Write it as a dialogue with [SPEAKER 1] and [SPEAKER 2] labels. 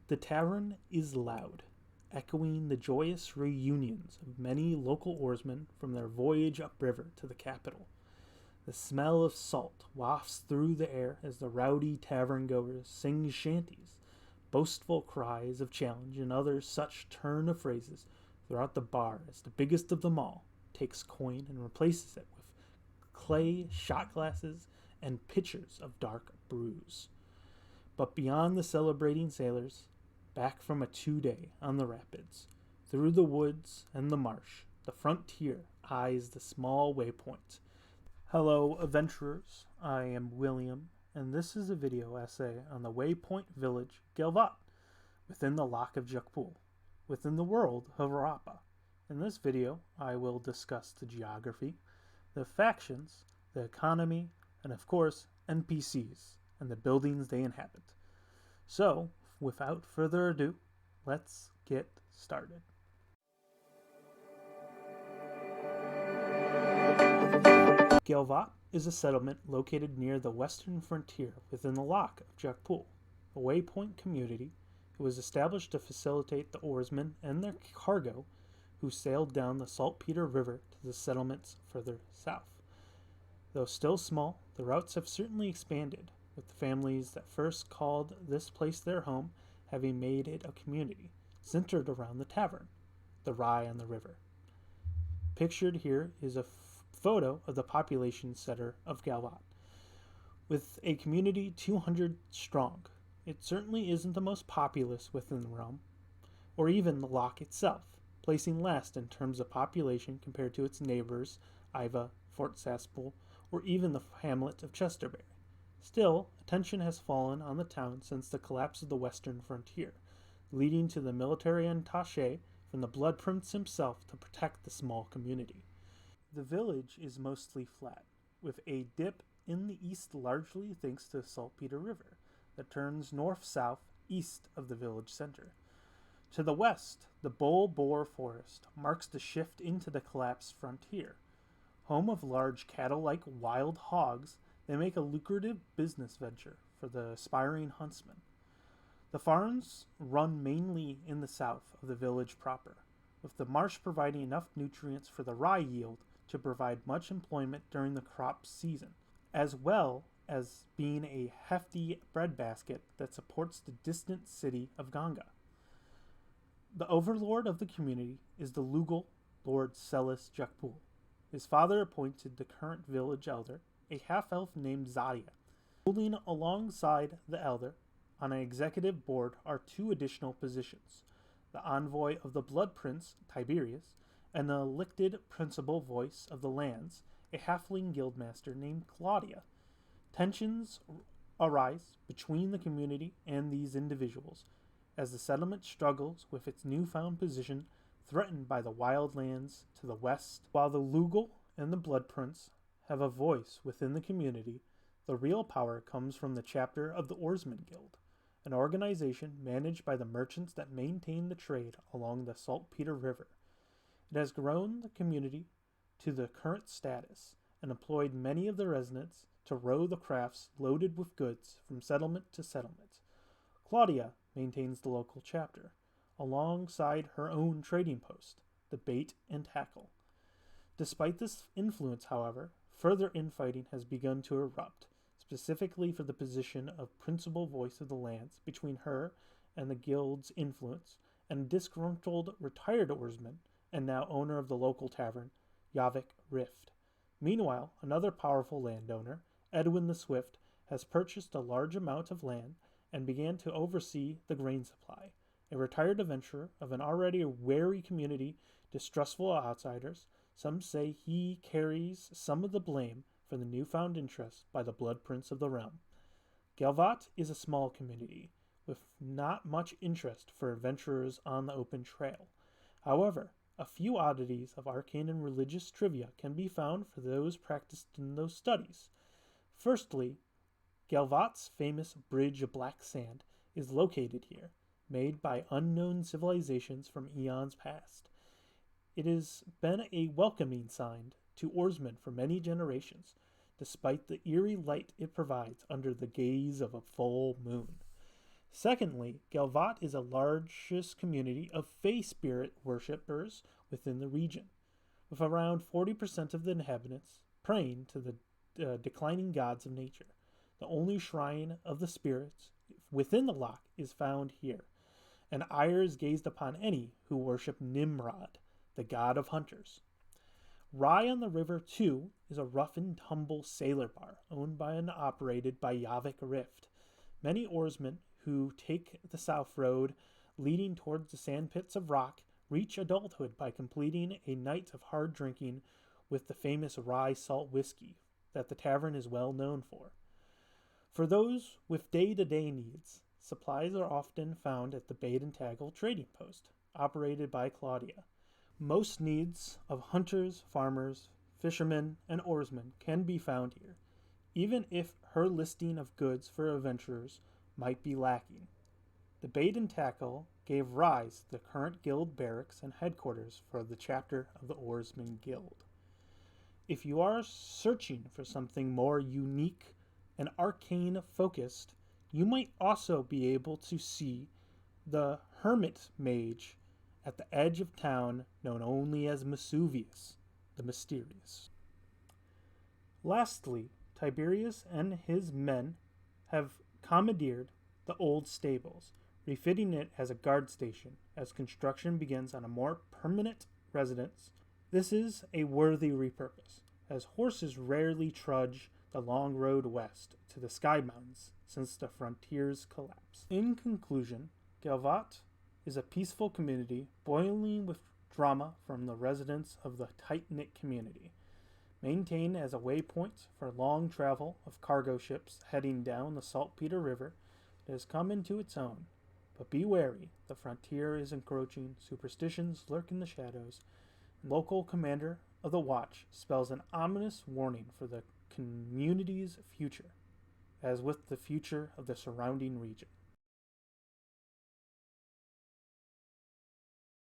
[SPEAKER 1] The tavern is loud, echoing the joyous reunions of many local oarsmen from their voyage upriver to the capital. The smell of salt wafts through the air as the rowdy tavern-goers sing shanties, boastful cries of challenge, and other such turn of phrases throughout the bar as the biggest of them all takes coin and replaces it with clay shot glasses and pitchers of dark brews. But beyond the celebrating sailors, back from a 2-day on the rapids, through the woods and the marsh, the frontier eyes the small waypoint. Hello, adventurers. I am William, and this is a video essay on the waypoint village Galvant, within the Loch of Watabou, within the world of Harapa. In this video, I will discuss the geography, the factions, the economy, and of course, NPCs and the buildings they inhabit. So, without further ado, let's get started. Galvant is a settlement located near the western frontier within the Loch of Watabou, a waypoint community. It was established to facilitate the oarsmen and their cargo who sailed down the Saltpeter River to the settlements further south. Though still small, the routes have certainly expanded, with the families that first called this place their home having made it a community centered around the tavern, the Rye on the River. Pictured here is a photo of the population center of Galvant. With a community 200 strong, it certainly isn't the most populous within the realm, or even the Loch itself, placing last in terms of population compared to its neighbors, Iva, Fort Saspel, or even the hamlet of Chesterbury. Still, attention has fallen on the town since the collapse of the western frontier, leading to the military attaché from the Blood Prince himself to protect the small community. The village is mostly flat, with a dip in the east largely thanks to the Saltpeter River that turns north-south east of the village center. To the west, the Bull Boar Forest marks the shift into the collapsed frontier. Home of large cattle-like wild hogs, they make a lucrative business venture for the aspiring huntsman. The farms run mainly in the south of the village proper, with the marsh providing enough nutrients for the rye yield to provide much employment during the crop season, as well as being a hefty breadbasket that supports the distant city of Ganga. The overlord of the community is the Lugal Lord Celis Watabou. His father appointed the current village elder, a half-elf named Zadia. Ruling alongside the elder on an executive board are two additional positions, the envoy of the Blood Prince, Tiberius, and the elected principal voice of the lands, a halfling guildmaster named Claudia. Tensions arise between the community and these individuals as the settlement struggles with its newfound position threatened by the wild lands to the west. While the Lugal and the Blood Prince have a voice within the community, the real power comes from the chapter of the Oarsmen Guild, an organization managed by the merchants that maintain the trade along the Saltpeter River. It has grown the community to the current status and employed many of the residents to row the crafts loaded with goods from settlement to settlement. Claudia maintains the local chapter, alongside her own trading post, the Bait and Tackle. Despite this influence, however, further infighting has begun to erupt, specifically for the position of principal voice of the lands between her and the guild's influence, and a disgruntled retired oarsman and now owner of the local tavern, Yavik Rift. Meanwhile, another powerful landowner, Edwin the Swift, has purchased a large amount of land and began to oversee the grain supply. A retired adventurer of an already wary community, distrustful of outsiders, some say he carries some of the blame for the newfound interest by the Blood Prince of the realm. Galvant is a small community, with not much interest for adventurers on the open trail. However, a few oddities of arcane and religious trivia can be found for those practiced in those studies. Firstly, Galvant's famous Bridge of Black Sand is located here, made by unknown civilizations from eons past. It has been a welcoming sign to oarsmen for many generations, despite the eerie light it provides under the gaze of a full moon. Secondly, Galvant is the largest community of Fey spirit worshippers within the region, with around 40% of the inhabitants praying to the declining gods of nature. The only shrine of the spirits within the loch is found here, and ire is gazed upon any who worship Nimrod, the god of hunters. Rye on the River, too, is a rough and tumble sailor bar owned by and operated by Yavik Rift. Many oarsmen who take the South Road leading towards the sandpits of rock reach adulthood by completing a night of hard drinking with the famous rye salt whiskey that the tavern is well known for. For those with day-to-day needs, supplies are often found at the Bait and Tackle trading post, operated by Claudia. Most needs of hunters, farmers, fishermen, and oarsmen can be found here, even if her listing of goods for adventurers might be lacking. The Bait and Tackle gave rise to the current guild barracks and headquarters for the chapter of the Oarsmen Guild. If you are searching for something more unique and arcane focused, you might also be able to see the Hermit Mage at the edge of town, known only as Masuvius, the Mysterious. Lastly, Tiberius and his men have commandeered the old stables, refitting it as a guard station as construction begins on a more permanent residence. This is a worthy repurpose, as horses rarely trudge the long road west to the Sky Mountains since the frontier's collapse. In conclusion, Galvant is a peaceful community boiling with drama from the residents of the tight-knit community, maintained as a waypoint for long travel of cargo ships heading down the Saltpeter River. It has come into its own, but be wary, the frontier is encroaching, superstitions lurk in the shadows, and local commander of the watch spells an ominous warning for the community's future, as with the future of the surrounding region.